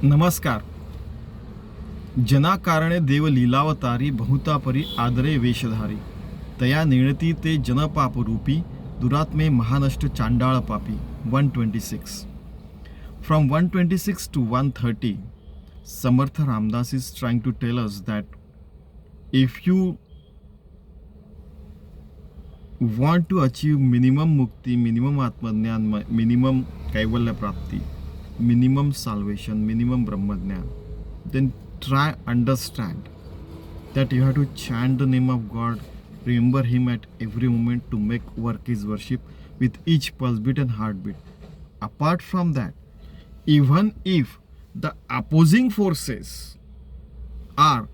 नमस्कार. जना कारणे देव लीलावतारी बहुता परी आदरे वेशधारी तया निळती ते जनपाप रूपी दुरात्मे महानष्ट चांडाळ पापी. 126. From 126 to 130, Samarth Ramdas is trying to tell us that if you want to achieve minimum mukti, minimum atmajnan, minimum kaivalya prapti, minimum salvation, minimum brahmajnan, then try understand that you have to chant the name of God, remember Him at every moment to make work His worship with each pulse beat and heartbeat. Apart from that, even if the opposing forces are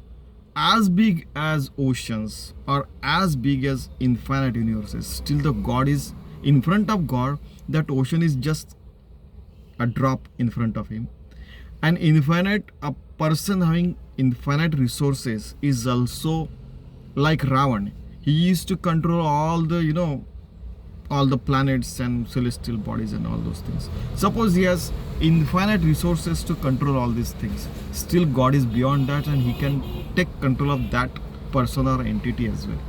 as big as oceans or as big as infinite universes, still the God is in front of God. That ocean is just a drop in front of him. And a person having infinite resources is also like Ravan. He used to control all the planets and celestial bodies and all those things. Suppose he has infinite resources to control all these things, still God is beyond that and he can take control of that person or entity as well.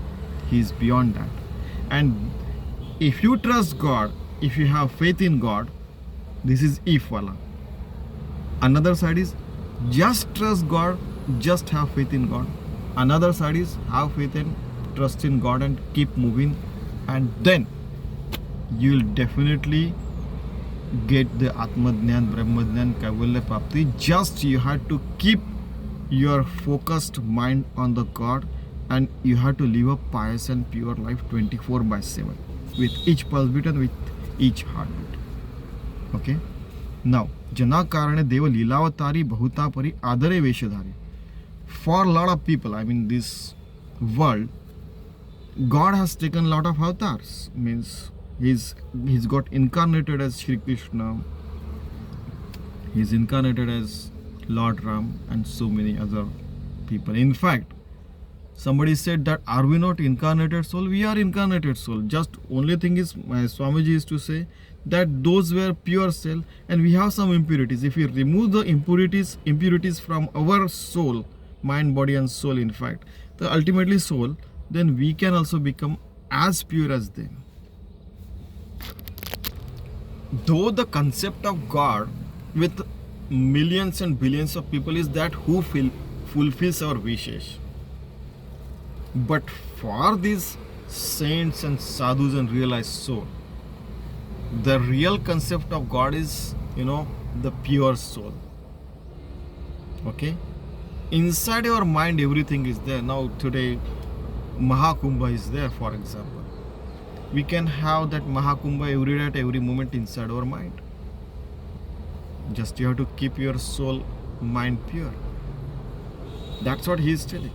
He is beyond that. And if you trust God, if you have faith in God, this is if wala. Another side is just trust God, just have faith in God. Another side is have faith and trust in God and keep moving, and then you will definitely get the Atmajnan, Brahmajnan, Kaivalya Prapti. Just you have to keep your focused mind on the God, and you have to live a pious and pure life 24/7 with each pulse beat and with each heartbeat. Okay? Now, Jana Karane Deva Lilavatari Bahuta Pari Adare Veshadhari. For a lot of people, this world, God has taken a lot of avatars. Means he's got incarnated as Shri Krishna, he's incarnated as Lord Ram, and so many other people. In fact, somebody said that are we not incarnated soul? We are incarnated soul. Just only thing is, my Swamiji used to say that those were pure cell and we have some impurities. If we remove the impurities from our soul, mind, body and soul, in fact, the ultimately soul, then we can also become as pure as them. Though the concept of God with millions and billions of people is that who fulfills our wishes. But for these saints and sadhus and realized soul, the real concept of God is, the pure soul. Okay? Inside your mind, everything is there. Now, today, Mahakumbha is there, for example. We can have that Mahakumbha every day at every moment inside our mind. Just you have to keep your soul, mind pure. That's what he is telling.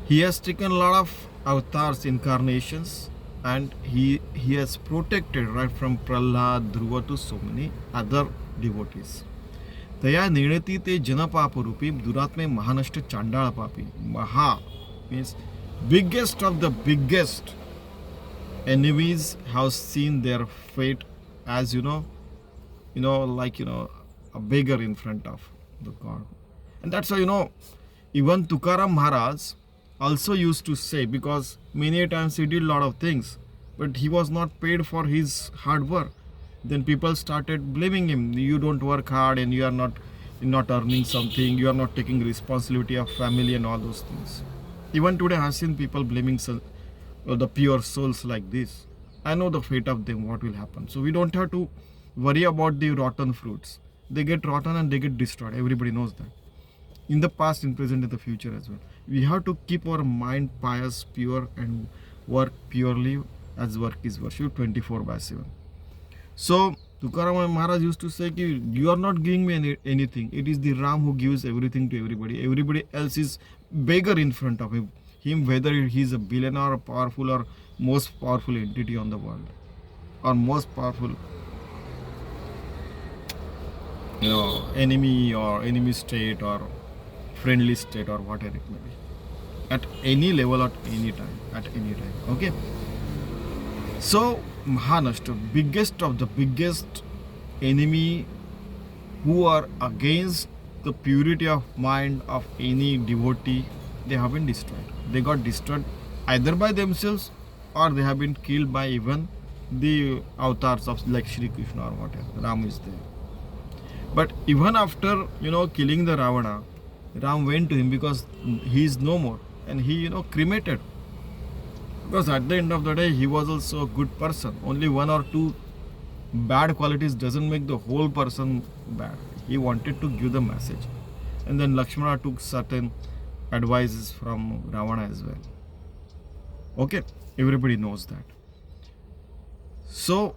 He has taken a lot of avatars, incarnations, and he has protected right from Prahlad, Dhruva to so many other devotees. Taya nirati te janapaparupi duratme mahanashta chandala papi. Maha means biggest of the biggest enemies have seen their fate as a beggar in front of the God. And that's why even Tukaram Maharaj also used to say, because many times he did a lot of things, but he was not paid for his hard work. Then people started blaming him. You don't work hard and you are not earning something, you are not taking responsibility of family and all those things. Even today I have seen people blaming the pure souls like this. I know the fate of them, what will happen. So we don't have to worry about the rotten fruits. They get rotten and they get destroyed. Everybody knows that. In the past, in present, in the future as well. We have to keep our mind pious, pure, and work purely as work is worship 24/7. So, Tukaram Maharaj used to say, you are not giving me anything. It is the Ram who gives everything to everybody. Everybody else is beggar in front of him. Whether he is a billionaire, powerful, or most powerful entity on the world, or most powerful enemy or enemy state or friendly state or whatever it may be, at any level, at any time. Okay? So Mahanashta, biggest of the biggest enemy who are against the purity of mind of any devotee, they have been destroyed. They got destroyed either by themselves or they have been killed by even the avatars of like Shri Krishna or whatever. Ram is there. But even after, killing the Ravana, Ram went to him because he is no more, and he, cremated. Because at the end of the day, he was also a good person. Only one or two bad qualities doesn't make the whole person bad. He wanted to give the message. And then Lakshmana took certain advices from Ravana as well. Okay, everybody knows that. So,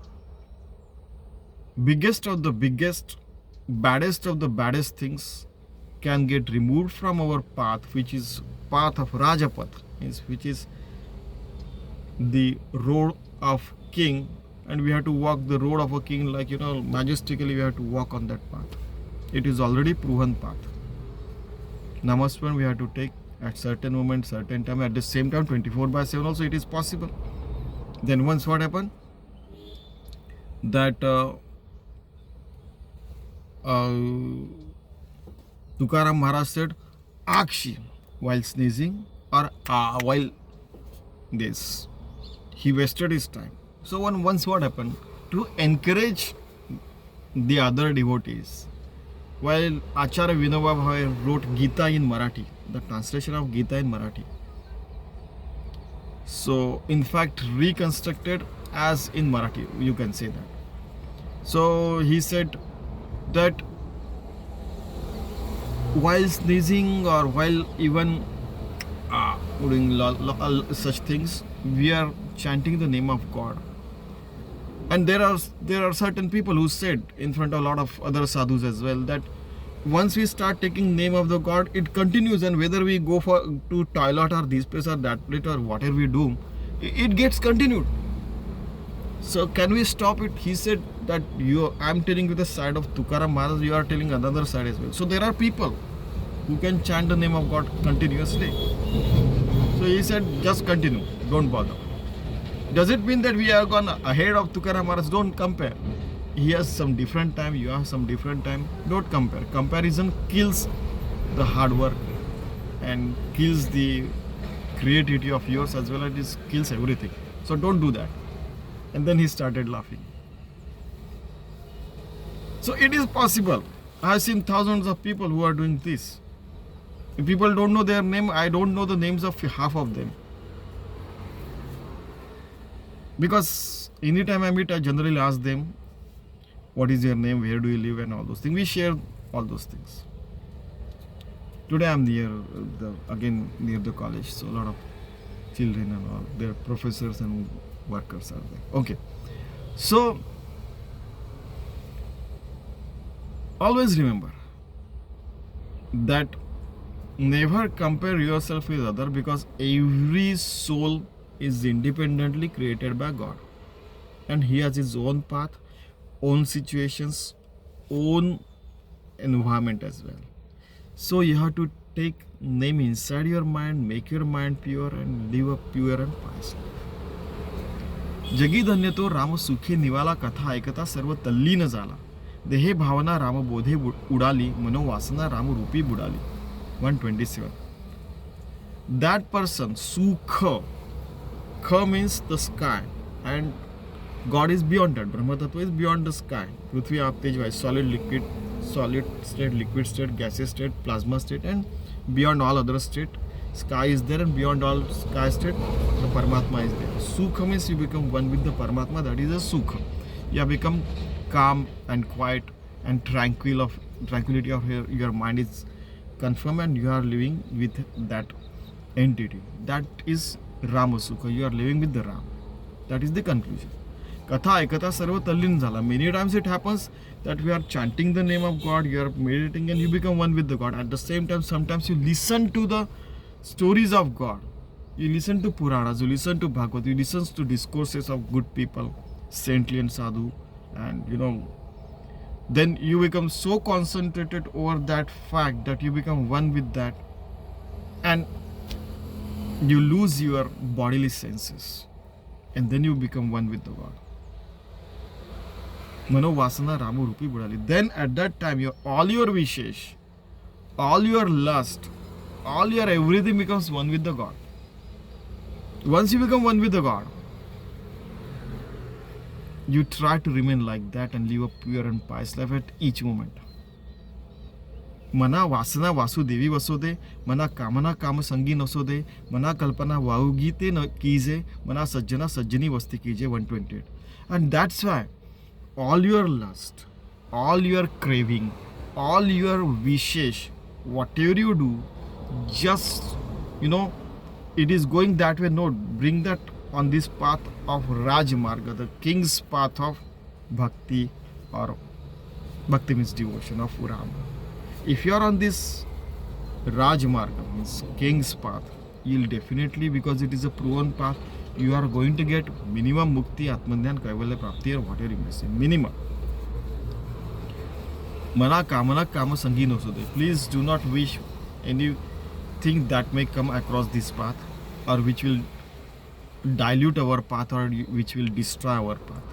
biggest of the biggest, baddest of the baddest things can get removed from our path, which is path of Rajapath, which is the road of king, and we have to walk the road of a king, like majestically we have to walk on that path. It is already proven path. Namaswaran we have to take at certain moment, certain time, at the same time 24/7 also it is possible. Then once what happened, that Tukaram Maharaj said Akshi while sneezing or while this. He wasted his time. So once what happened, to encourage the other devotees, while Acharya Vinoba Bhave wrote Gita in Marathi, the translation of Gita in Marathi. So in fact reconstructed as in Marathi, you can say that. So he said that while sneezing or while even doing such things, we are chanting the name of God. And there are certain people who said in front of a lot of other sadhus as well that once we start taking name of the God, it continues, and whether we go to toilet or this place or that place or whatever we do, it gets continued. So can we stop it? He said that I am telling you the side of Tukaram Maharaj, you are telling another side as well. So there are people who can chant the name of God continuously. So he said, just continue, don't bother. Does it mean that we are gone ahead of Tukaram Maharaj? Don't compare. He has some different time, you have some different time. Don't compare. Comparison kills the hard work and kills the creativity of yours as well as it kills everything. So don't do that. And then he started laughing. So it is possible. I have seen thousands of people who are doing this. If people don't know their name, I don't know the names of half of them. Because anytime I meet, I generally ask them, what is your name, where do you live, and all those things. We share all those things. Today I am near the college, so a lot of children and all, their professors and workers are there. Okay. So, always remember that never compare yourself with other, because every soul is independently created by God. And he has his own path, own situations, own environment as well. So you have to take name inside your mind, make your mind pure and live a pure and pious life. जगी धन्य तो राम सुखी निवाला, कथा ऐकता सर्व तल्लीन झाला. देहे भावना राम बोधे उडाली, मनोवासना राम रूपी बुडाली. 127. That person, Sukha, Kha means the sky, and God is beyond that. Brahma Tattva is beyond the sky. Prithvi, Aap, Tej, Vayu, solid state, liquid state, gaseous state, plasma state, and beyond all other state. Sky is there, and beyond all sky state, the Paramatma is there. Sukha means you become one with the Paramatma, that is a Sukha. You have become calm and quiet and tranquility of your mind is confirmed, and you are living with that entity. That is Rama Sukha. You are living with the Ram. That is the conclusion. Katha Aikata Sarva Tallin Zala. Many times it happens that we are chanting the name of God, you are meditating, and you become one with the God. At the same time, sometimes you listen to the stories of God. You listen to Puranas, you listen to Bhagavad, you listen to discourses of good people, saintly and sadhu, and then you become so concentrated over that fact that you become one with that, and you lose your bodily senses, and then you become one with the God. मनोवासना रामरूपी बुडाली. Then at that time all your wishes, all your lust, all your everything becomes one with the God. Once you become one with the God, you try to remain like that and live a pure and pious life at each moment. मना वासना वासुदेवी वसो दे, मना कामना काम संगी नसो दे, मना कल्पना वाउगीते न कीजे, मना सज्जना सज्जनी वस्ती कीजे. 128. And that's why all your lust, all your craving, all your wishes, whatever you do, just it is going that way. No, bring that on this path of Rajmarga, the king's path of bhakti, or bhakti means devotion of Ram. If you are on this Rajmarga, means king's path, you'll definitely, because it is a proven path, you are going to get minimum mukti, atmanyan, kaivalya prapti, or whatever you may say, minimum. Mana kamana kama sangi no sode. Please do not wish anything that may come across this path, or which will dilute our path, or which will destroy our path,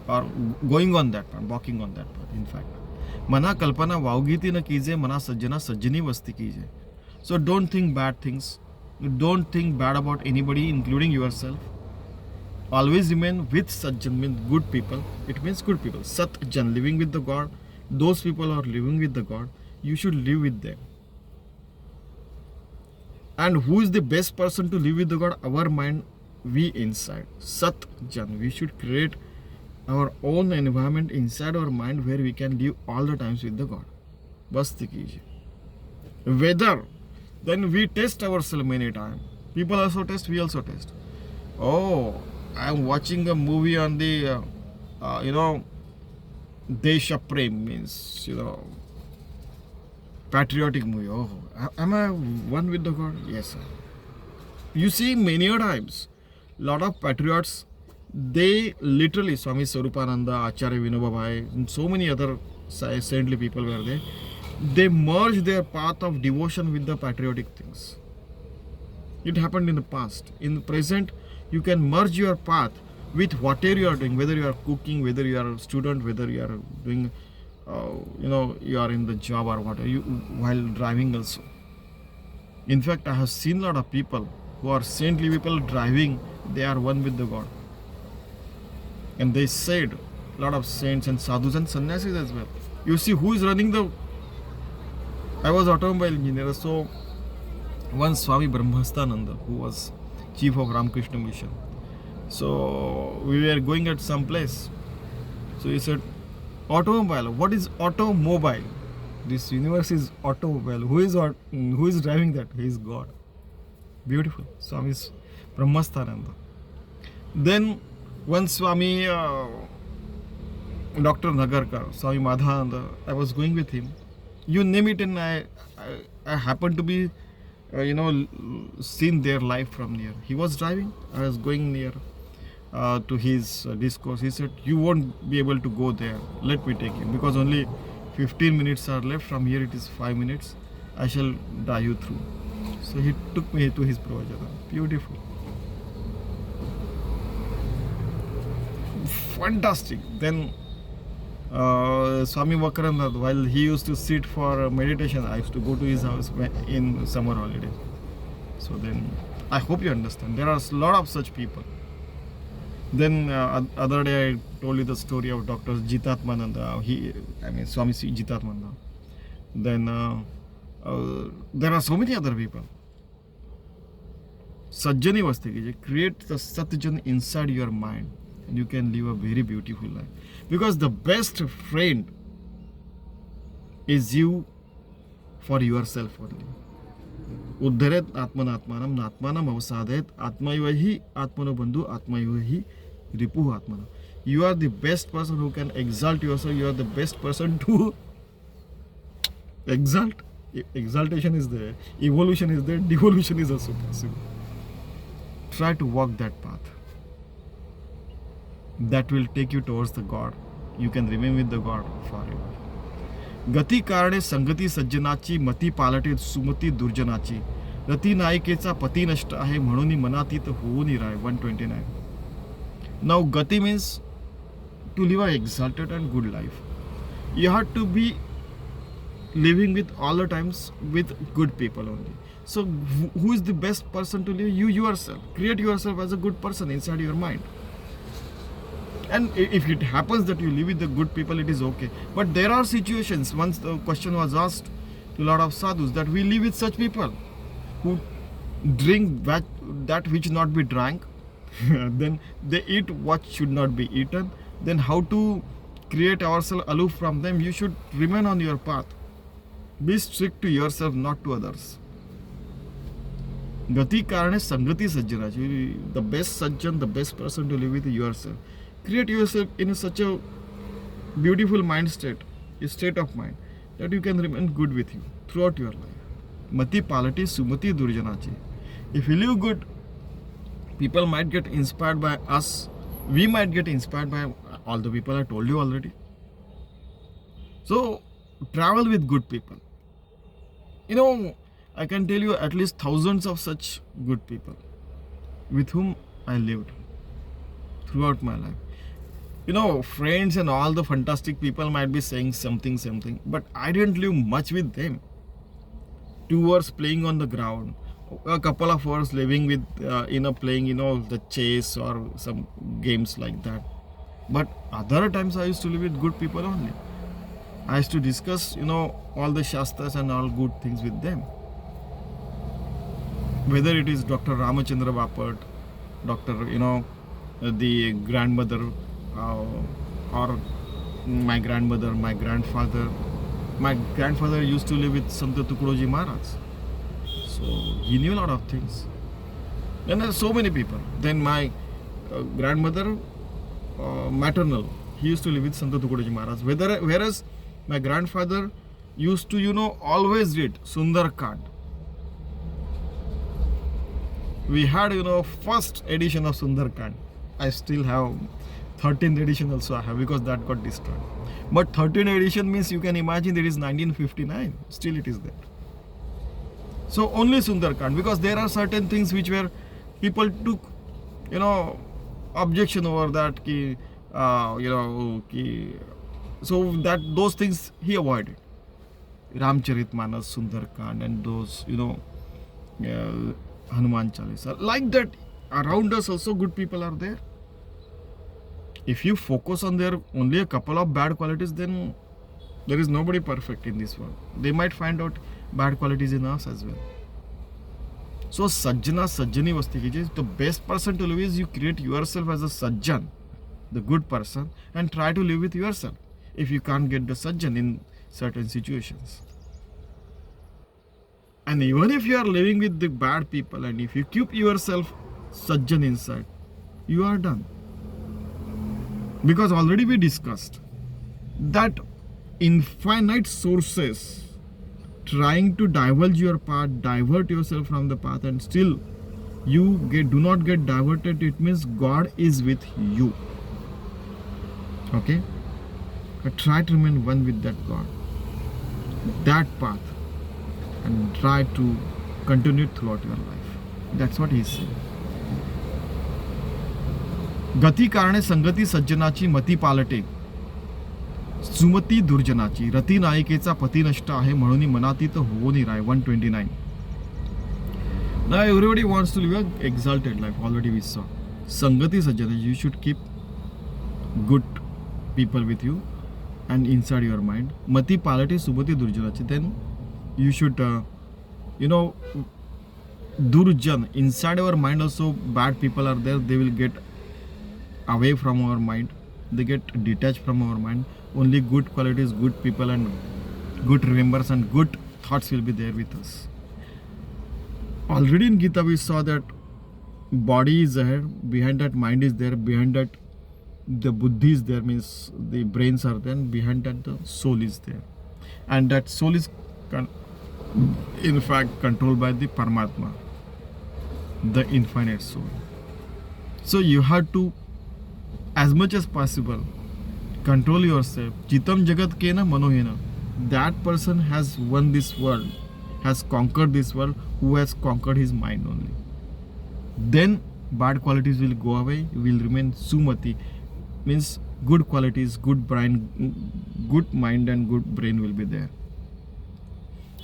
or going on that path, walking on that path. In fact, मना कल्पना वाउगीति न कीजिए, मना सज्जना सज्जनी वस्ती कीजिए. So don't think bad things. Don't think bad about anybody, including yourself. Always remain with sajjan, means good people. It means good people. Satjan, living with the God. Those people are living with the God. You should live with them. And who is the best person to live with the God? Our mind, we inside. Satjan. We should create our own environment inside our mind where we can live all the times with the God. Basti kijiye. Whether, then we test ourselves many times. People also test, we also test. Oh, I am watching a movie on the, Desha Prem, means, patriotic movie. Oh, am I one with the God? Yes, sir. You see, many times, lot of patriots, they literally, Swami Swarupananda, Acharya Vinoba Bhai, and so many other saintly people were there. They merged their path of devotion with the patriotic things. It happened in the past. In the present, you can merge your path with whatever you are doing, whether you are cooking, whether you are a student, whether you are doing, you are in the job or whatever, while driving also. In fact, I have seen a lot of people who are saintly people driving, they are one with the God. And they said, a lot of saints and sadhus and sannyasis as well. You see, who is running the... I was automobile engineer, so once Swami Brahmastananda, who was chief of Ramakrishna Mission, so we were going at some place. So he said, automobile, what is automobile? This universe is automobile. Who is driving that? He is God. Beautiful. Swami Brahmastananda. Then one Swami, Dr. Nagarkar, Swami Madhananda, I was going with him. You name it, and I happened to be, seen their life from near. He was driving, I was going near to his discourse. He said, you won't be able to go there. Let me take you, because only 15 minutes are left. From here it is 5 minutes. I shall drive you through. So he took me to his Pravajana. Beautiful. Fantastic. Then Swami Vakaranath, while he used to sit for meditation, I used to go to his house in summer holidays. So then, I hope you understand. There are a lot of such people. Then other day I told you the story of Dr. Jitatmananda. Swami Jitatmananda. Then there are so many other people. Sajjani Vasti Kije. Create the Satjan inside your mind, and you can live a very beautiful life. Because the best friend is you for yourself only. Uddharet atmanatmanam natmanam avasadhet atmayuhi atmano bandhu atmayuhi ripuh atmana. You are the best person who can exalt yourself. You are the best person to exalt. Exaltation is there, evolution is there, devolution is also possible. Try to walk that path. That will take you towards the God. You can remain with the God forever. गती कारणे संगती सज्जनाची मती पालटे सुमती दुर्जनाची रती नायिकेचा पती नष्ट आहे म्हणून मनातीत होऊन राय. 129. Now gati means to live an exalted and good life, you have to be living with all the times with good people only. So who is the best person to live? You yourself. Create yourself as a good person inside your mind. And if it happens that you live with the good people, it is okay. But there are situations, once the question was asked to a lot of sadhus, that we live with such people who drink that which not be drank, then they eat what should not be eaten. Then how to create ourselves aloof from them? You should remain on your path. Be strict to yourself, not to others. Gati karane sangati sajjanachi. The best sajjan, the best person to live with yourself. Create yourself in such a beautiful mind state, a state of mind, that you can remain good with you throughout your life. Mati palati sumati durjanachi. If you live good, people might get inspired by us. We might get inspired by all the people I told you already. So travel with good people. I can tell you at least thousands of such good people with whom I lived throughout my life. Friends and all the fantastic people might be saying something, but I didn't live much with them. 2 hours playing on the ground, a couple of hours living with, playing, the chess or some games like that. But other times I used to live with good people only. I used to discuss, all the shastras and all good things with them. Whether it is Dr. Ramachandra Bapat, the grandmother, or my grandmother, my grandfather. My grandfather used to live with Sant Tukadoji Maharaj. So he knew a lot of things. And there are so many people. Then my grandmother, maternal, he used to live with Sant Tukadoji Maharaj. Whereas my grandfather used to, always read Sundarkand. We had, first edition of Sundarkand. I still have 13th edition also I have, because that got destroyed. But 13th edition means you can imagine it is 1959. Still it is there. So only Sundarkand, because there are certain things which were people took, objection over that. So that those things he avoided. Ramcharitmanas, Sundarkand, and those, Hanuman Chalisa. Like that, around us also good people are there. If you focus on their only a couple of bad qualities, then there is nobody perfect in this world. They might find out bad qualities in us as well. So Sajjana Sajjani Vasti Kijiye. The best person to live is you create yourself as a Sajjan, the good person, and try to live with yourself if you can't get the Sajjan in certain situations. And even if you are living with the bad people, and if you keep yourself Sajjan inside, you are done. Because already we discussed that infinite sources trying to divulge your path, divert yourself from the path, and still you do not get diverted. It means God is with you. Okay? But try to remain one with that God, that path, and try to continue it throughout your life. That's what he is saying. गती कारणे संगती सज्जनाची मती पालटे सुमती दुर्जनाची रती नायिकेचा पती नष्ट आहे म्हणून मनातीत होऊनी राय 129. Now everybody wants to live an exalted life. Already we saw sangati sajjana. You should keep good people with you and inside your mind. Mati palate subati durjanachi. Then you should durjan, inside our mind also bad people are there. They will get away from our mind. They get detached from our mind. Only good qualities, good people, and good remembers and good thoughts will be there with us. Already in Gita we saw that body is ahead, behind that mind is there, behind that the buddhi is there, means the brains are there, and behind that the soul is there. And that soul is in fact controlled by the Paramatma, the infinite soul. So you have to, as much as possible, control yourself. Jitam jagat kena manohena. That person has won this world, has conquered this world, who has conquered his mind only. Then bad qualities will go away, will remain sumati, means good qualities, good brain, good mind and good brain will be there.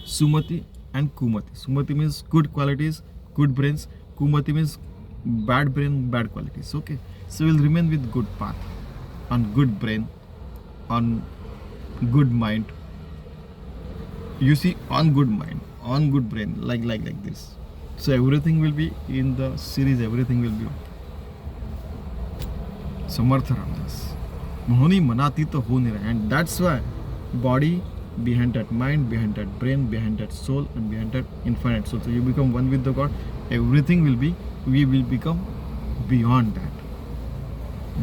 Sumati and Kumati. Sumati means good qualities, good brains. Kumati means bad brain, bad qualities. Okay, so we'll remain with good path, on good brain, on good mind. You see, on good mind, on good brain, like this. So everything will be in the series. Everything will be Samarth Ramdas. म्हणून मनातीत होऊन राहा. And that's why body behind that mind, behind that brain, behind that soul, and behind that infinite soul. So you become one with the God. Everything will be, we will become beyond that.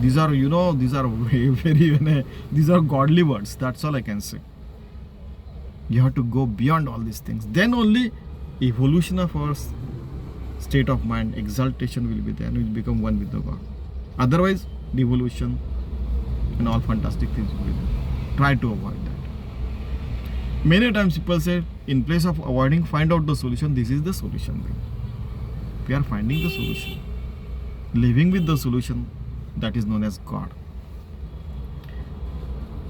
These are, these are very, these are godly words. That's all I can say. You have to go beyond all these things. Then only evolution of our state of mind, exaltation will be there, and we become one with the God. Otherwise, devolution and all fantastic things will be there. Try to avoid that. Many times people say, in place of avoiding, find out the solution. This is the solution. We are finding the solution. Living with the solution, that is known as God.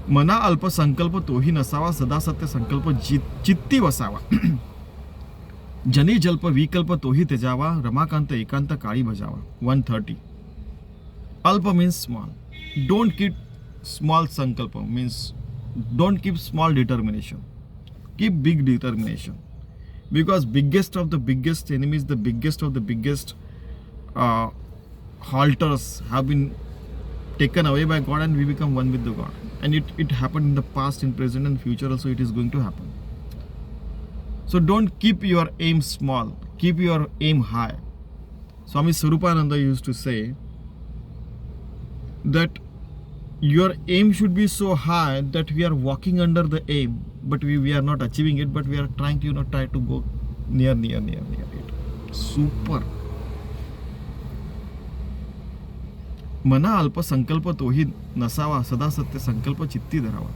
मना अल्प संकल्प तोही नसावा, सदा सत्य संकल्प चित्ती वसावा. जनी जल्प विकल्प तोही त्यजावा, रमाकांत एकांत काळी भजावा. 130. Alpa means small. Don't keep small sankalpa, means don't keep small determination. Keep big determination. Because biggest of the biggest enemies, the biggest of the biggest halters have been taken away by God, and we become one with the God. And it happened in the past, in present and future also it is going to happen. So don't keep your aim small, keep your aim high. Swami Swarupananda used to say that your aim should be so high that we are walking under the aim, but we are not achieving it, but we are trying to try to go near it. Super. मना अल्प संकल्प तोही नसावा, सदा सत्य संकल्प चित्ती धरावा.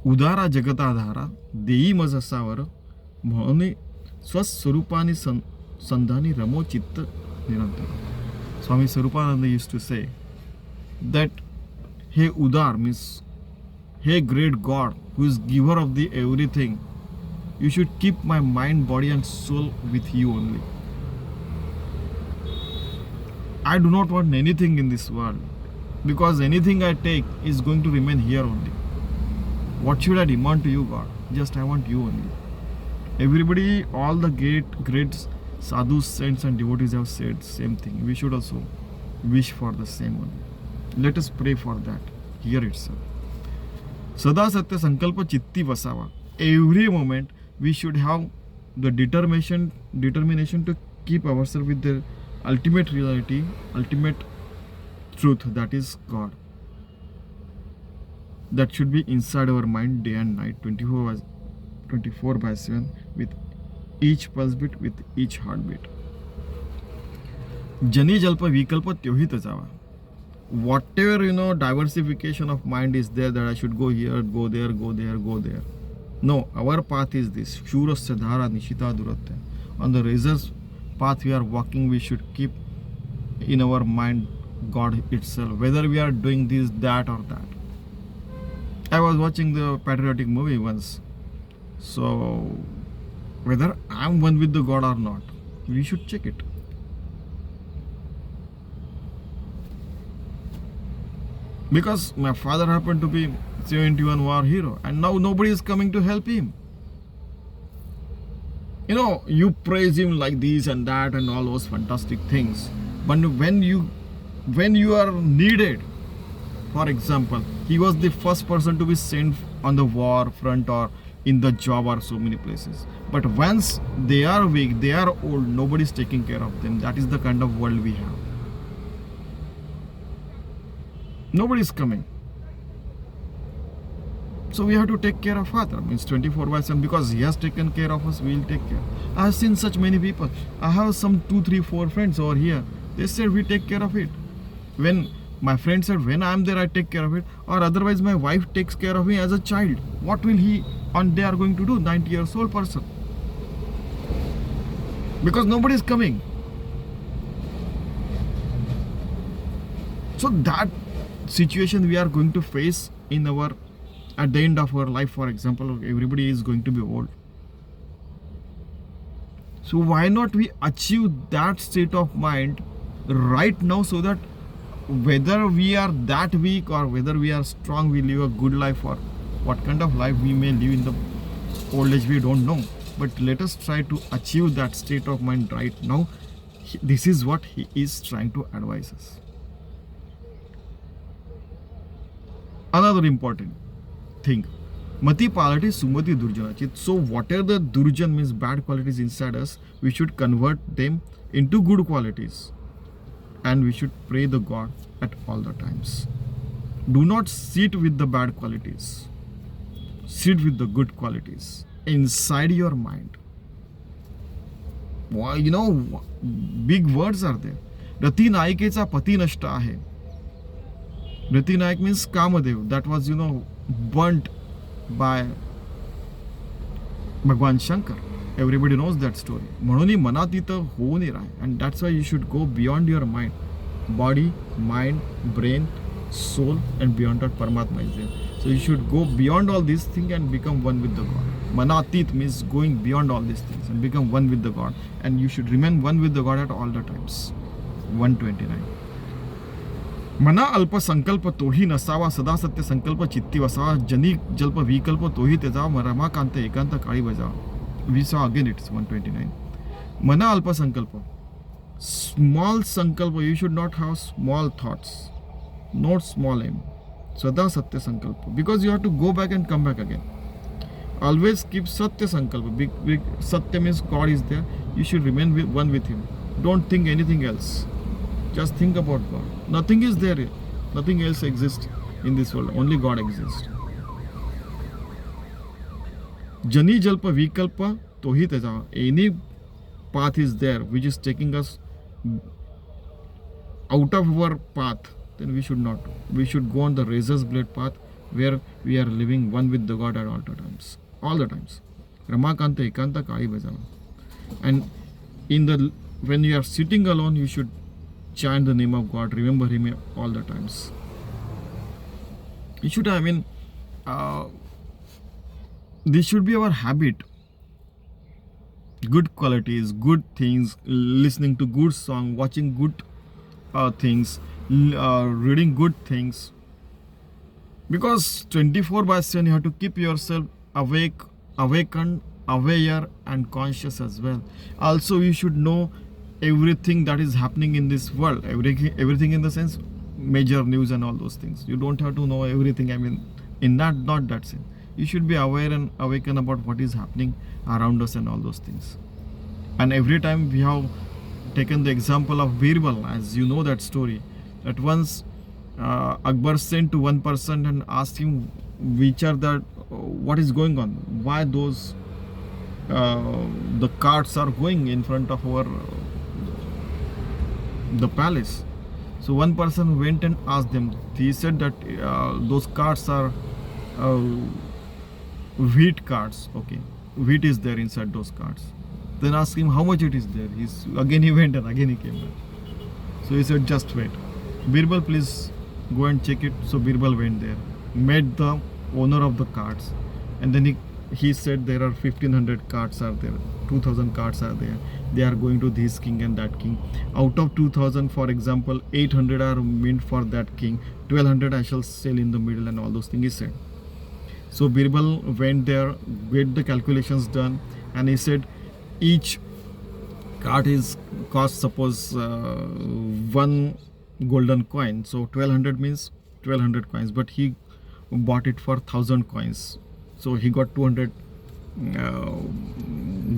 उदारा जगताधारा देई मज असावर, म्हणून स्वस्वरूपानी संधानी रमो चित्त निरंतर. Swami Swarupananda used to say that, hey Udar means, hey great God who is giver of the everything, you should keep my mind, body and soul with you only. I do not want anything in this world, because anything I take is going to remain here only. What should I demand to you, God? Just I want you only. Everybody, all the great sadhus, saints and devotees have said same thing. We should also wish for the same only. Let us pray for that here itself. Sada Satya Sankalpa Chitti Vasava. Every moment we should have the determination to keep ourselves with the ultimate reality, ultimate truth, that is God. That should be inside our mind day and night, 24/7, with each pulse beat, with each heartbeat. Jani jalpa vikalpa tyohi tajava. Whatever diversification of mind is there, that I should go here, go there, go there, go there. No, our path is this. Shurasya dhara nishita duratya. On the razor's path we are walking, we should keep in our mind God itself, whether we are doing this, that or that. I was watching the patriotic movie once. So whether I am one with the God or not, we should check it. Because my father happened to be 71 war hero, and now nobody is coming to help him. You praise him like this and that and all those fantastic things. But when you are needed, for example, he was the first person to be sent on the war front or in the job or so many places. But once they are weak, they are old, nobody is taking care of them. That is the kind of world we have. Nobody is coming. So we have to take care of Father, means 24/7, because he has taken care of us, we will take care. I have seen such many people. I have some 2, 3, 4 friends over here. They said we take care of it. When my friend said, when I am there, I take care of it. Or otherwise my wife takes care of me as a child. What will he and they are going to do? 90 years old person. Because nobody is coming. So that situation we are going to face in our, at the end of our life. For example, everybody is going to be old. So why not we achieve that state of mind right now, so that whether we are that weak or whether we are strong, we live a good life, or what kind of life we may live in the old age, we don't know. But let us try to achieve that state of mind right now. This is what he is trying to advise us. Another important thing, Mati palati sumati durjanachit. So whatever the durjan means, bad qualities inside us, we should convert them into good qualities. And we should pray the God at all the times. Do not sit with the bad qualities. Sit with the good qualities inside your mind. Why, you know, big words are there. Rati Naikecha pati nashta ahe. Rati Naik means Kamadev. That was, you know, burnt by Bhagwan Shankar. Everybody knows that story. म्हणून मनात इथं होऊ नये राह. And that's why you should go beyond your mind. Body, mind, brain, soul, and beyond that Paramatma is there. So you should go beyond all these things and become one with the God. Manatit means going beyond all these things and become one with the God. And you should remain one with the God at all the times. 129. मना अल्प संकल्प तोही नसावा, सदा सत्य संकल्प चित्ती वसावा, जनी जल्प विकल्प तोही तेजावा, रमाकांत एकांत काळी बजावा. We saw again it's 129. Mana alpa sankalpa. Small sankalpa. You should not have small thoughts. Not small aim. Sada satya sankalpa. Because you have to go back and come back again. Always keep satya sankalpa. Big satya means God is there. You should remain one with Him. Don't think anything else. Just think about God. Nothing is there. Nothing else exists in this world. Only God exists. Jani jalpa vikalpa tohi teja. Any path is there which is taking us out of our path, then we should not. We should go on the razor's blade path where we are living one with the God at all the times. All the times. Ramakanta ekanta kali bajana. And when you are sitting alone, you should chant the name of God. Remember Him all the times. You should, this should be our habit. Good qualities, good things, listening to good song, watching good things, reading good things. Because 24/7 you have to keep yourself awake, awakened, aware and conscious as well. Also you should know everything that is happening in this world. Everything in the sense major news and all those things. You don't have to know everything. In that, not that sense. You should be aware and awaken about what is happening around us and all those things. And every time we have taken the example of Birbal, as you know that story, that once Akbar sent to one person and asked him what is going on, why those the carts are going in front of the palace. So one person went and asked them. He said that those carts are wheat carts. Okay, wheat is there inside those carts. Then asked him how much it is there. Again he went and again he came back. So he said, just wait. Birbal, please go and check it. So Birbal went there, met the owner of the carts, and then he said there are 1500 carts are there, 2000 carts are there. They are going to this king and that king. Out of 2000, for example, 800 are meant for that king. 1200 I shall sell in the middle and all those things he said. So Birbal went there, get the calculations done, and he said each cart is cost suppose one golden coin. So 1200 means 1200 coins, but he bought it for 1000 coins. So he got 200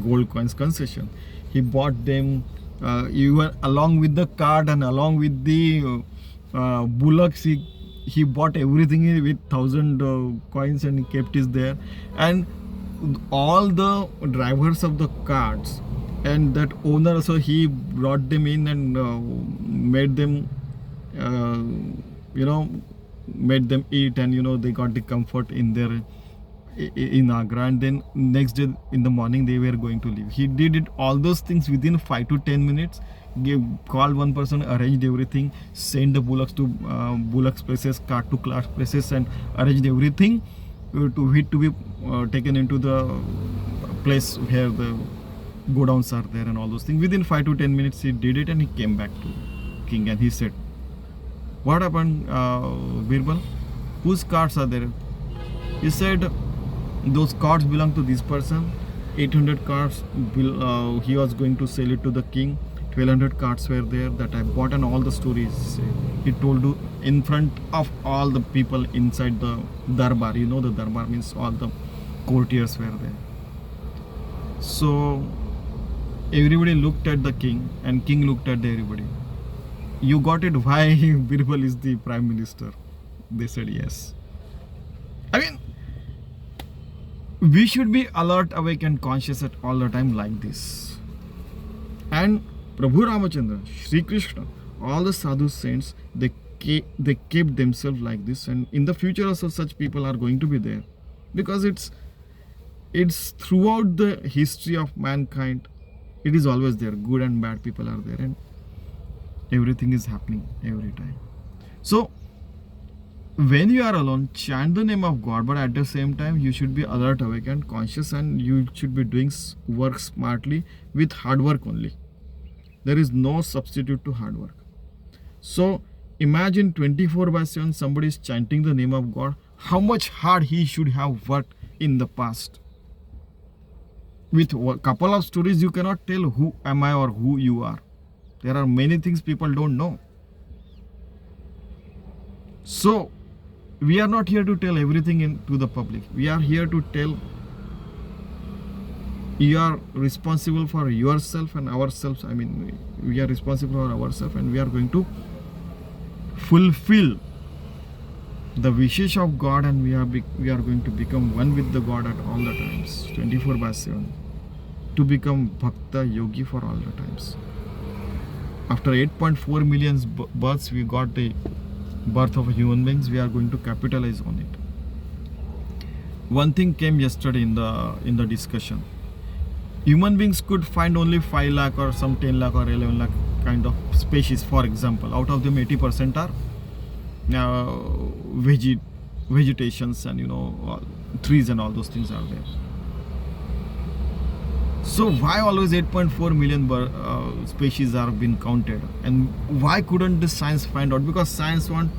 gold coins concession. He bought them even along with the cart and along with the bullocks. He bought everything with 1000 coins and he kept it there. And all the drivers of the carts and that owner, so he brought them in and made them made them eat, and they got the comfort in Agra. And then next day in the morning they were going to leave. He did it all those things within 5 to 10 minutes. call one person, arranged everything, send the bullocks to bullocks places, cart to cart places, and arranged everything to be taken into the place where the godowns are there and all those things. Within 5 to 10 minutes he did it, and he came back to king and he said, "What happened, Birbal? Whose cards are there?" He said, "Those cards belong to this person. 800 cards he was going to sell it to the king. 1200 cards were there that I bought," and all the stories he told you in front of all the people inside the darbar. You know, the darbar means all the courtiers were there. So everybody looked at the king, and king looked at everybody. "You got it? Why Birbal is the prime minister?" They said yes. I mean, we should be alert, awake and conscious at all the time like this. And Prabhu Ramachandra, Sri Krishna, all the sadhu saints, they kept themselves like this, and in the future also such people are going to be there, because it's throughout the history of mankind, it is always there. Good and bad people are there, and everything is happening every time. So when you are alone, chant the name of God, but at the same time you should be alert, awake and conscious, and you should be doing work smartly with hard work only. There is no substitute to hard work. So imagine 24/7 somebody is chanting the name of God. How much hard he should have worked in the past. With a couple of stories you cannot tell who am I or who you are. There are many things people don't know. So we are not here to tell everything to the public. We are here to tell you are responsible for yourself and ourselves. I mean, we are responsible for ourselves, and we are going to fulfill the wishes of God, and we are going to become one with the God at all the times, 24/7, to become Bhakta Yogi for all the times. After 8.4 million births, we got the birth of human beings. We are going to capitalize on it. One thing came yesterday in the discussion. Human beings could find only 5 lakh or some 10 lakh or 11 lakh kind of species, for example. Out of them 80% are vegetations, and trees and all those things are there. So why always 8.4 million species are being counted, and why couldn't the science find out? Because science want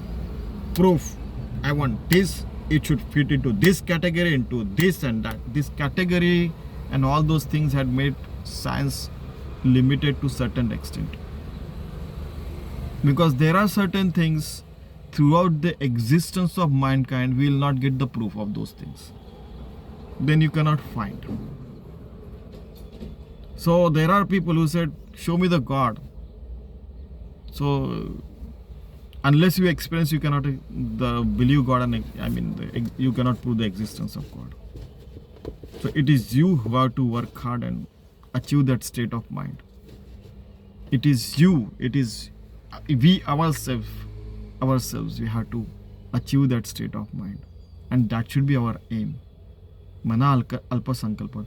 proof. I want this, it should fit into this category, into this and that. This category and all those things had made science limited to certain extent, because there are certain things throughout the existence of mankind we will not get the proof of those things. Then you cannot find. So there are people who said, "Show me the God." So unless you experience, you cannot believe God, and you cannot prove the existence of God. So it is you who have to work hard and achieve that state of mind. It is we ourselves, we have to achieve that state of mind, and that should be our aim. Mana alpa sankalpa.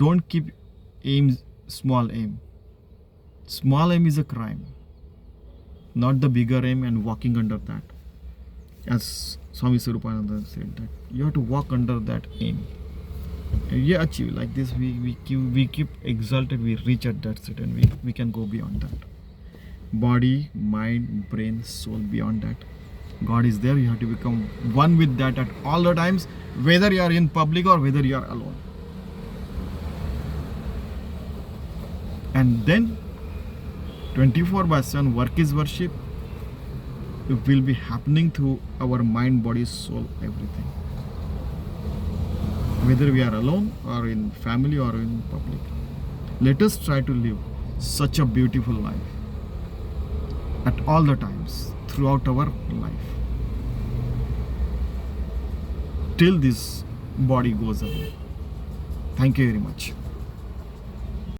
Don't keep small aim. Small aim is a crime, not the bigger aim and walking under that. As Swami Swarupananda said, that you have to walk under that aim. And we achieve like this. We keep exalted. We reach at that state, and we can go beyond that. Body, mind, brain, soul, beyond that, God is there. You have to become one with that at all the times, whether you are in public or whether you are alone. And then 24/7 work is worship. It will be happening through our mind, body, soul, everything. Whether we are alone or in family or in public. Let us try to live such a beautiful life at all the times throughout our life, till this body goes away. Thank you very much.